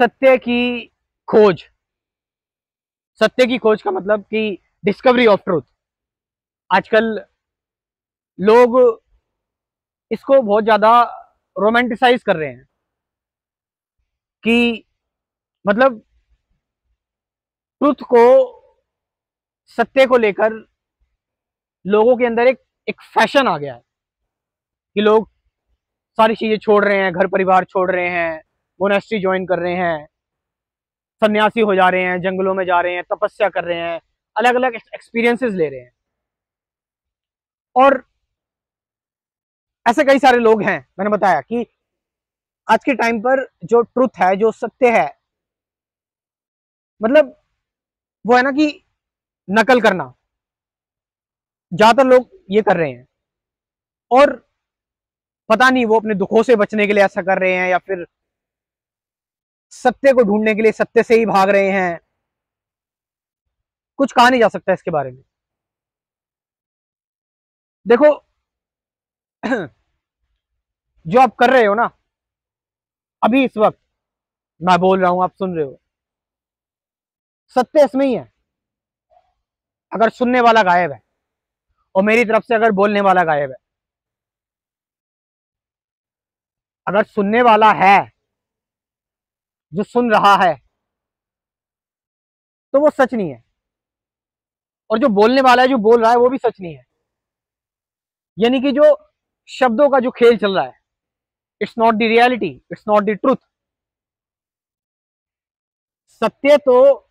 सत्य की खोज। सत्य की खोज का मतलब कि डिस्कवरी ऑफ ट्रूथ। आजकल लोग इसको बहुत ज्यादा रोमांटिसाइज कर रहे हैं कि मतलब ट्रुथ को, सत्य को लेकर लोगों के अंदर एक एक फैशन आ गया है कि लोग सारी चीजें छोड़ रहे हैं, घर परिवार छोड़ रहे हैं, मोनेस्ट्री ज्वाइन कर रहे हैं, सन्यासी हो जा रहे हैं, जंगलों में जा रहे हैं, तपस्या कर रहे हैं, अलग अलग एक्सपीरियंसेस ले रहे हैं। और ऐसे कई सारे लोग हैं, मैंने बताया कि आज के टाइम पर जो ट्रुथ है, जो सत्य है, मतलब वो है ना कि नकल करना ज्यादातर लोग ये कर रहे हैं। और पता नहीं वो अपने दुखों से बचने के लिए ऐसा कर रहे हैं या फिर सत्य को ढूंढने के लिए सत्य से ही भाग रहे हैं। कुछ कहा नहीं जा सकता इसके बारे में। देखो जो आप कर रहे हो ना, अभी इस वक्त मैं बोल रहा हूं, आप सुन रहे हो, सत्य इसमें ही है। अगर सुनने वाला गायब है और मेरी तरफ से अगर बोलने वाला गायब है, अगर सुनने वाला है जो सुन रहा है तो वो सच नहीं है, और जो बोलने वाला है जो बोल रहा है वो भी सच नहीं है। यानी कि जो शब्दों का जो खेल चल रहा है, it's not the reality, it's not the truth. सत्य तो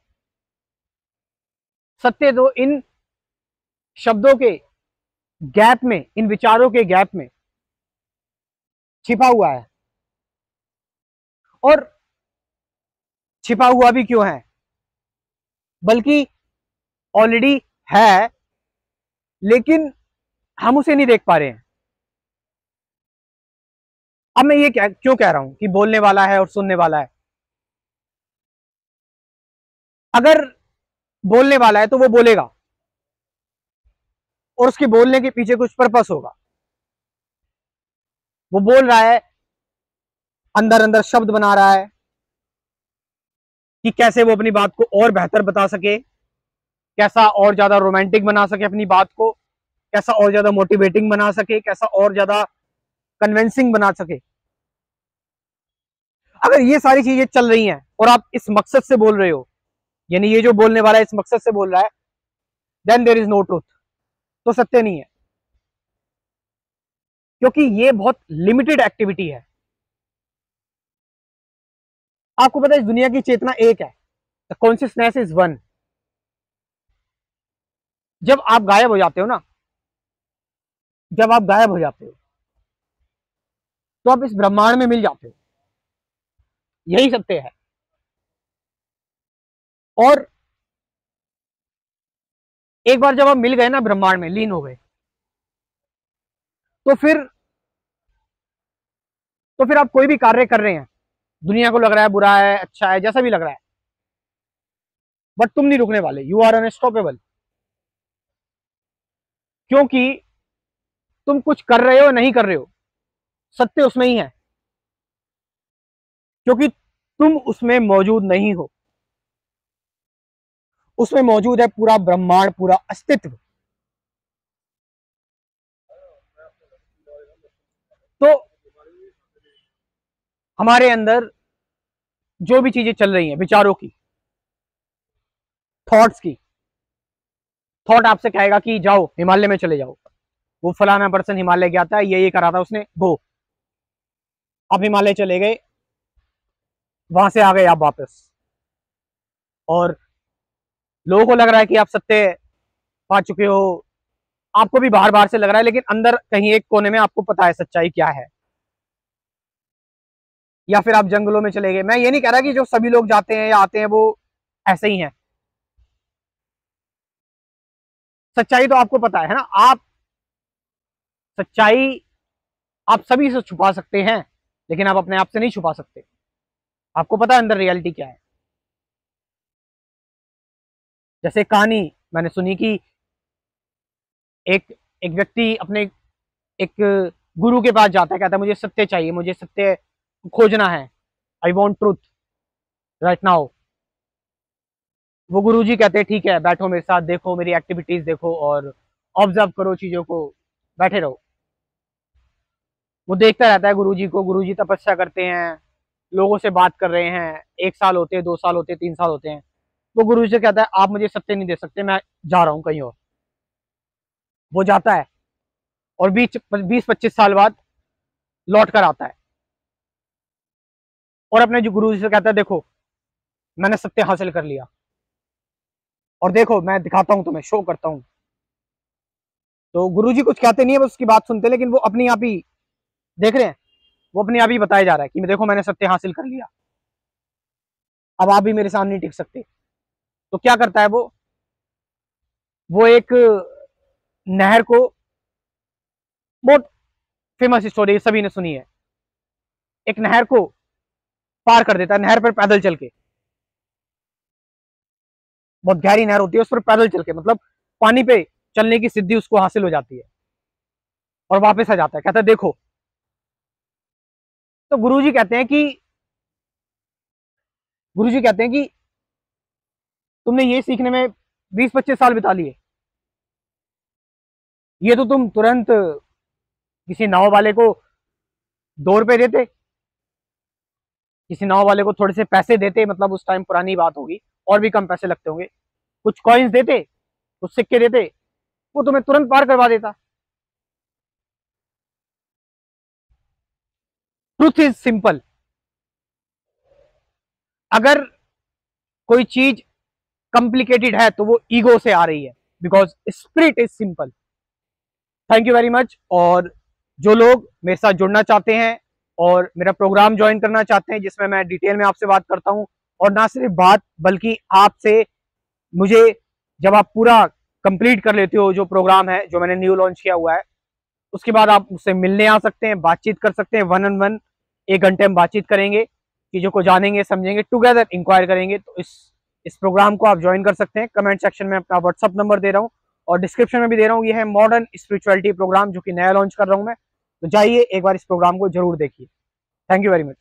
सत्य तो इन शब्दों के गैप में, इन विचारों के गैप में छिपा हुआ है। और छिपा हुआ भी क्यों है, बल्कि ऑलरेडी है, लेकिन हम उसे नहीं देख पा रहे हैं। अब मैं ये क्यों कह रहा हूं कि बोलने वाला है और सुनने वाला है। अगर बोलने वाला है तो वो बोलेगा और उसके बोलने के पीछे कुछ पर्पस होगा। वो बोल रहा है, अंदर अंदर शब्द बना रहा है कि कैसे वो अपनी बात को और बेहतर बता सके, कैसा और ज्यादा रोमांटिक बना सके अपनी बात को, कैसा और ज्यादा मोटिवेटिंग बना सके, कैसा और ज्यादा कन्विंसिंग बना सके। अगर ये सारी चीजें चल रही हैं और आप इस मकसद से बोल रहे हो, यानी ये जो बोलने वाला है इस मकसद से बोल रहा है, then there is no truth. तो सत्य नहीं है, क्योंकि ये बहुत लिमिटेड एक्टिविटी है। आपको पता है इस दुनिया की चेतना एक है, द कॉन्शियसनेस इज वन। जब आप गायब हो जाते हो ना, जब आप गायब हो जाते हो तो आप इस ब्रह्मांड में मिल जाते हो। यही सत्य है। और एक बार जब आप मिल गए ना, ब्रह्मांड में लीन हो गए, तो फिर आप कोई भी कार्य कर रहे हैं, दुनिया को लग रहा है बुरा है, अच्छा है, जैसा भी लग रहा है, बट तुम नहीं रुकने वाले। You are unstoppable. क्योंकि तुम कुछ कर रहे हो नहीं कर रहे हो, सत्य उसमें ही है, क्योंकि तुम उसमें मौजूद नहीं हो। उसमें मौजूद है पूरा ब्रह्मांड, पूरा अस्तित्व। तो हमारे अंदर जो भी चीजें चल रही हैं, विचारों की, थॉट्स की, थॉट आपसे कहेगा कि जाओ हिमालय में चले जाओ, वो फलाना पर्सन हिमालय गया था, ये करा था उसने, गो। आप हिमालय चले गए, वहां से आ गए आप वापस, और लोगों को लग रहा है कि आप सत्य पा चुके हो, आपको भी बाहर बाहर से लग रहा है, लेकिन अंदर कहीं एक कोने में आपको पता है सच्चाई क्या है। या फिर आप जंगलों में चले गए। मैं ये नहीं कह रहा कि जो सभी लोग जाते हैं या आते हैं वो ऐसे ही हैं। सच्चाई तो आपको पता है ना। आप सच्चाई आप सभी से छुपा सकते हैं, लेकिन आप अपने आप से नहीं छुपा सकते। आपको पता है अंदर रियलिटी क्या है। जैसे कहानी मैंने सुनी कि एक एक व्यक्ति अपने एक गुरु के पास जाता है, कहता है मुझे सत्य चाहिए, मुझे सत्य खोजना है, I want truth. Right now. वो गुरुजी कहते हैं ठीक है बैठो मेरे साथ, देखो मेरी एक्टिविटीज देखो और ऑब्जर्व करो चीजों को, बैठे रहो। वो देखता रहता है गुरुजी को। गुरुजी तपस्या करते हैं, लोगों से बात कर रहे हैं, 1 साल होते हैं, 2 साल होते हैं, 3 साल होते हैं। वो गुरुजी से कहता है आप मुझे सत्य नहीं दे सकते, मैं जा रहा हूँ कहीं और। वो जाता है और 20-25 साल बाद लौट कर आता है और अपने जो गुरुजी से कहता है देखो मैंने सत्य हासिल कर लिया और देखो मैं दिखाता हूं तुम्हें, शो करता हूं। तो गुरुजी कुछ कहते नहीं है, बस उसकी बात सुनते हैं, लेकिन वो अपनी आप ही देख रहे हैं, वो अपने आप ही बताया जा रहा है कि मैं देखो मैंने सत्य हासिल कर लिया, अब आप भी मेरे सामने नहीं टिक सकते। तो क्या करता है वो एक नहर को, बहुत फेमस स्टोरी सभी ने सुनी है, एक नहर को पार कर देता है, नहर पर पैदल चल के। बहुत गहरी नहर होती है, उस पर पैदल चल के, मतलब पानी पे चलने की सिद्धि उसको हासिल हो जाती है और वापस आ जाता है। कहता है देखो। तो गुरुजी कहते हैं कि तुमने ये सीखने में 20-25 साल बिता लिए, ये तो तुम तुरंत किसी नाव वाले को 2 रुपए देते, किसी नाव वाले को थोड़े से पैसे देते, मतलब उस टाइम पुरानी बात होगी और भी कम पैसे लगते होंगे, कुछ कॉइन्स देते, कुछ सिक्के देते, वो तुम्हें तुरंत पार करवा देता। Truth is simple. अगर कोई चीज कॉम्प्लिकेटेड है तो वो ईगो से आ रही है, because spirit is simple. Thank you very much. और जो लोग मेरे साथ जुड़ना चाहते हैं और मेरा प्रोग्राम ज्वाइन करना चाहते हैं जिसमें मैं डिटेल में आपसे बात करता हूं, और ना सिर्फ बात बल्कि आपसे, मुझे जब आप पूरा कंप्लीट कर लेते हो जो प्रोग्राम है जो मैंने न्यू लॉन्च किया हुआ है, उसके बाद आप मुझसे मिलने आ सकते हैं, बातचीत कर सकते हैं, 1-on-1 1 घंटे हम बातचीत करेंगे, चीजों को जानेंगे, समझेंगे, टुगेदर इंक्वायर करेंगे। तो इस प्रोग्राम को आप ज्वाइन कर सकते हैं। कमेंट सेक्शन में अपना व्हाट्सअप नंबर दे रहा हूँ और डिस्क्रिप्शन में भी दे रहा हूँ। ये है मॉडर्न स्पिरिचुअलिटी प्रोग्राम जो कि नया लॉन्च कर रहा हूँ मैं। तो जाइए एक बार इस प्रोग्राम को जरूर देखिए। Thank you very much.